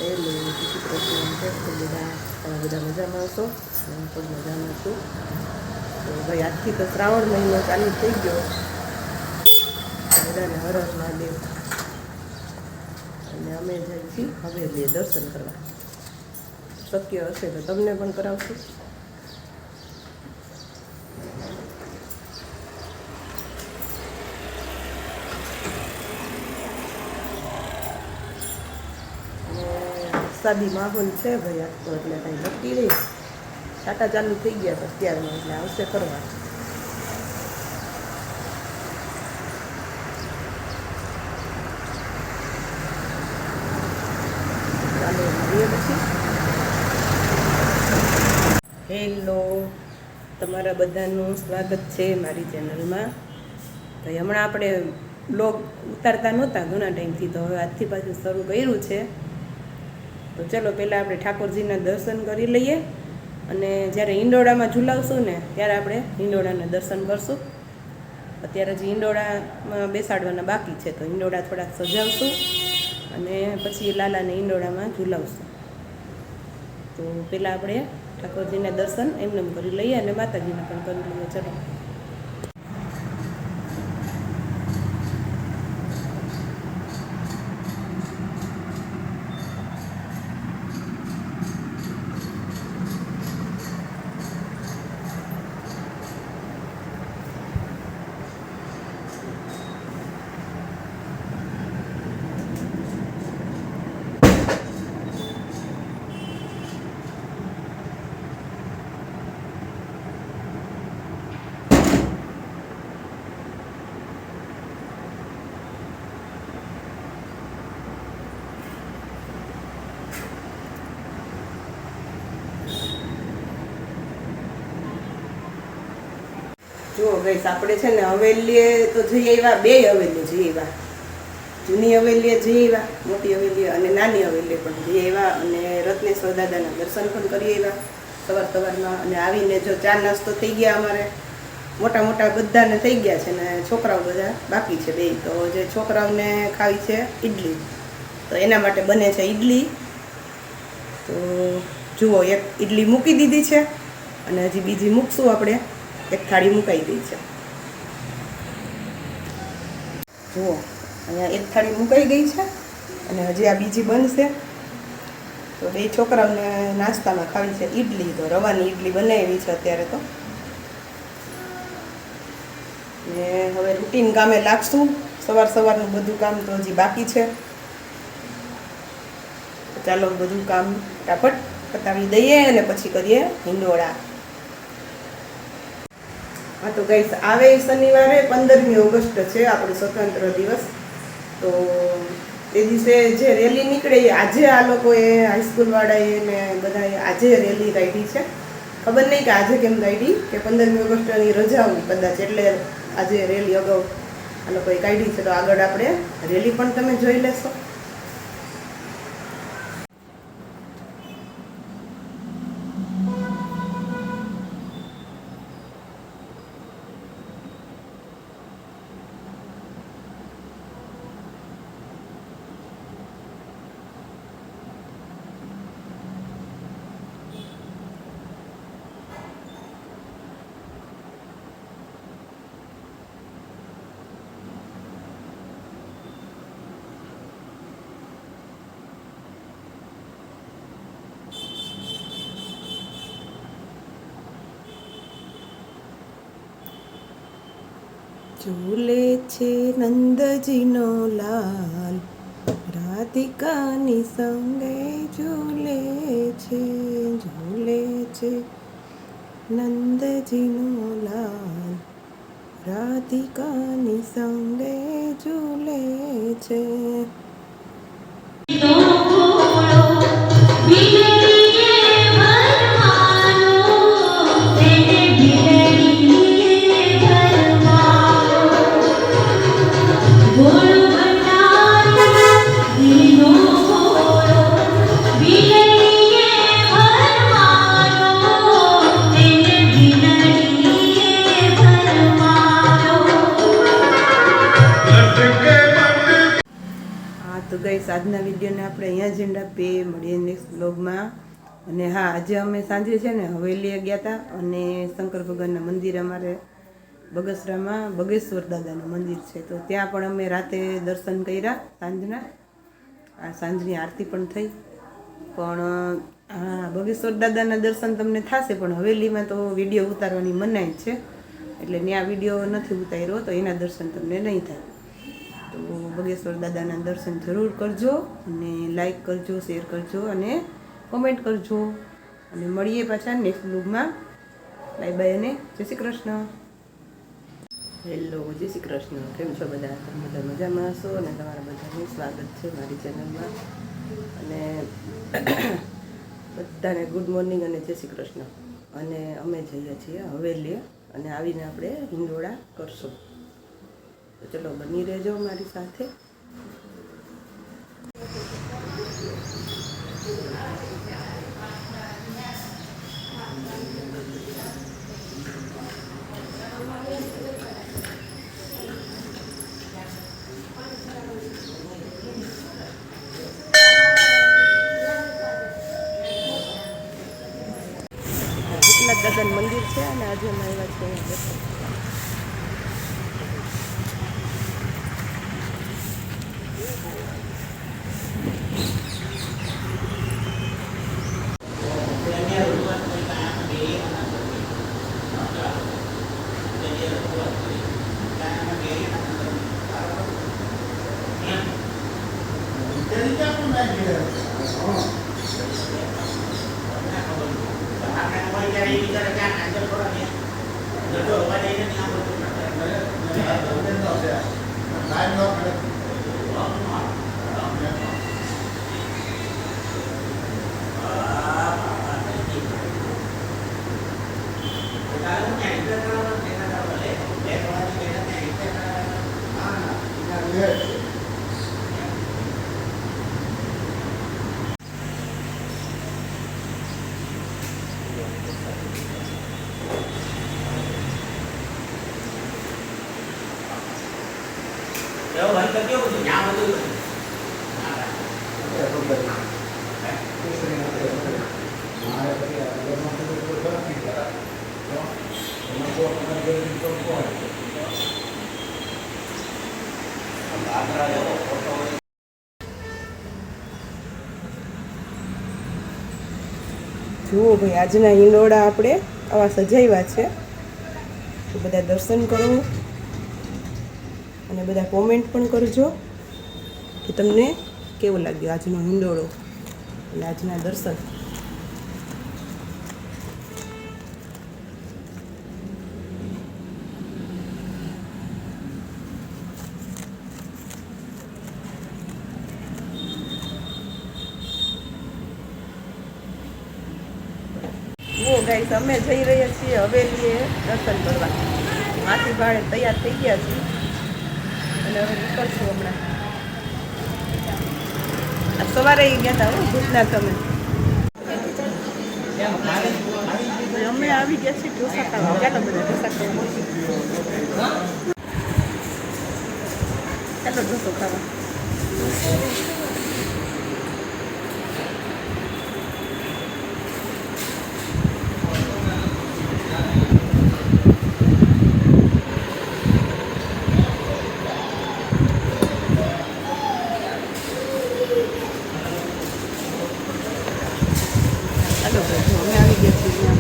એટલે બીજી પ્રશ્ન છે તો બધા મજામાં હશો. હું પણ મજામાં છું. તો ભાઈ આજથી તો શ્રાવણ મહિનો ચાલુ થઈ ગયો. બધાને હર હર મહાદેવ. અને અમે જઈએ છીએ હવેલીએ દર્શન કરવા. શક્ય હશે તો તમને પણ કરાવશું. વરસાદી માહોલ છે ભાઈ આજ તો, એટલે કાંઈ નક્કી નહીં. છાંટા ચાલુ થઈ ગયા તો અત્યારમાં, એટલે આવશે કરવા. ચાલો મળીએ પછી. હેલો, તમારા બધાનું સ્વાગત છે મારી ચેનલમાં. ભાઈ હમણાં આપણે બ્લોગ ઉતારતા નહોતા ઘણા ટાઈમથી, તો હવે આજથી પાછું શરૂ કર્યું છે. તો ચલો પહેલાં આપણે ઠાકોરજીના દર્શન કરી લઈએ, અને જ્યારે હિંડોળામાં ઝુલાવશું ને ત્યારે આપણે હિંડોળાના દર્શન કરશું. અત્યારે જે હિંડોળામાં બેસાડવાના બાકી છે, તો હિંડોળા થોડાક સજાવશું અને પછી લાલાને હિંડોળામાં ઝુલાવશું. તો પહેલાં આપણે ઠાકોરજીના દર્શન એમને કરી લઈએ અને માતાજીના પણ કરી લઈએ. ચલો જુઓ ગઈશ, આપણે છે ને હવેલીએ તો જઈ આવ્યા, બે હવેલી જઈ આવ્યા. જૂની હવેલીએ જઈ આવ્યા, મોટી હવેલી અને નાની હવેલીએ પણ જઈ આવ્યા, અને રત્નેશ્વર દાદાના દર્શન પણ કરી આવ્યા સવારમાં. અને આવીને જો ચા નાસ્તો થઈ ગયા, અમારે મોટા મોટા બધાને થઈ ગયા છે ને છોકરાઓ બધા બાકી છે બે. તો જે છોકરાઓને ખાવી છે ઈડલી, તો એના માટે બને છે ઈડલી. તો જુઓ, એક ઈડલી મૂકી દીધી છે અને હજી બીજી મૂકશું આપણે. એક થાળી મુકાઈ ગઈ છે. જુઓ, અહીંયા એક થાળી મુકાઈ ગઈ છે અને હજી આ બીજી બનશે. તો બે છોકરાઓને નાસ્તામાં ખાવી છે ઈડલી, તો રવાની ઈડલી બનાવી છે અત્યારે તો. ને હવે રૂટીન કામે લાગશું. સવારનું બધું કામ તો હજી બાકી છે. ચાલો બધું કામ ફટાફટ પતાવી દઈએ અને પછી કરીએ હિંડોળા. હા તો ગાઈસ, આવે શનિવારે 15મી ઓગસ્ટ છે આપણો સ્વતંત્ર દિવસ. તો એ દિવસે જે રેલી નીકળે, આજે આ લોકોએ હાઈસ્કૂલવાળાએ ને બધાએ આજે રેલી કાઢી છે. ખબર નહીં કે આજે કેમ કાઢી, કે 15મી ઓગસ્ટની રજા હોય કદાચ, એટલે આજે રેલી અગાઉ આ લોકોએ કાઢી છે. તો આગળ આપણે રેલી પણ તમે જોઈ લેશો. ઝૂલે છે નંદજીનો લાલ, રાધિકાની સંગે ઝૂલે છે. ઝૂલે છે નંદજીનો લાલ, રાધિકાની સંગે ઝૂલે છે. આપણે અહીંયા જ એન્ડ આપીએ, મળીએ નેક્સ્ટ બ્લોગમાં. અને હા, આજે અમે સાંજે છે ને હવેલીએ ગયા હતા અને શંકર ભગવાનના મંદિર અમારે બગસરામાં બગેશ્વર દાદાનું મંદિર છે, તો ત્યાં પણ અમે રાતે દર્શન કર્યા સાંજના. આ સાંજની આરતી પણ થઈ. પણ હા, બગેશ્વર દાદાના દર્શન તમને થશે, પણ હવેલીમાં તો વિડીયો ઉતારવાની મનાઈ છે, એટલે ત્યાં વિડીયો નથી ઉતાર્યો તો એના દર્શન તમને નહીં થાય. તો બગેશ્વર દાદાના દર્શન જરૂર કરજો અને લાઈક કરજો, શેર કરજો અને કોમેન્ટ કરજો. અને મળીએ પાછા નેક્સ્ટ બ્લોગમાં. બાય બાય અને જય શ્રી કૃષ્ણ. હેલો, જય શ્રી કૃષ્ણ. કેમ છો બધા? તમે બધા મજામાં હશો અને તમારા બધાનું સ્વાગત છે મારી ચેનલમાં. અને બધાને ગુડ મોર્નિંગ અને જય શ્રી કૃષ્ણ. અને અમે જઈએ છીએ હવેલીએ અને આવીને આપણે હિંડોળા કરશું. તો ચલો બની રહેજો મારી સાથે. દાદાનું મંદિર છે અને આજે અમે આવ્યા છીએ જુઓ ભાઈ, આજના હિંડોળા આપણે આવા સજાવ્યા છે. તો બધા દર્શન કરો અને બધા કોમેન્ટ પણ કરજો કે તમને કેવો લાગ્યો આજનો હિંડોળો અને આજના દર્શન. ગાઈસ, અમે જઈ રહ્યા છીએ હવેલીએ દર્શન કરવા. માસી ભાડે તૈયાર થઈ ગયા છીએ અને હવે નીકળશું હમણાં. આ સવારે ગયા હતા ભૂતના તમે. અમે આવી ગયા છીએ ઢોસા ખાવા. ચાલો બધા ઢોસા ખાવા. ચાલો ઢોસો ખાવા. અમે આવી ગયા છીએ.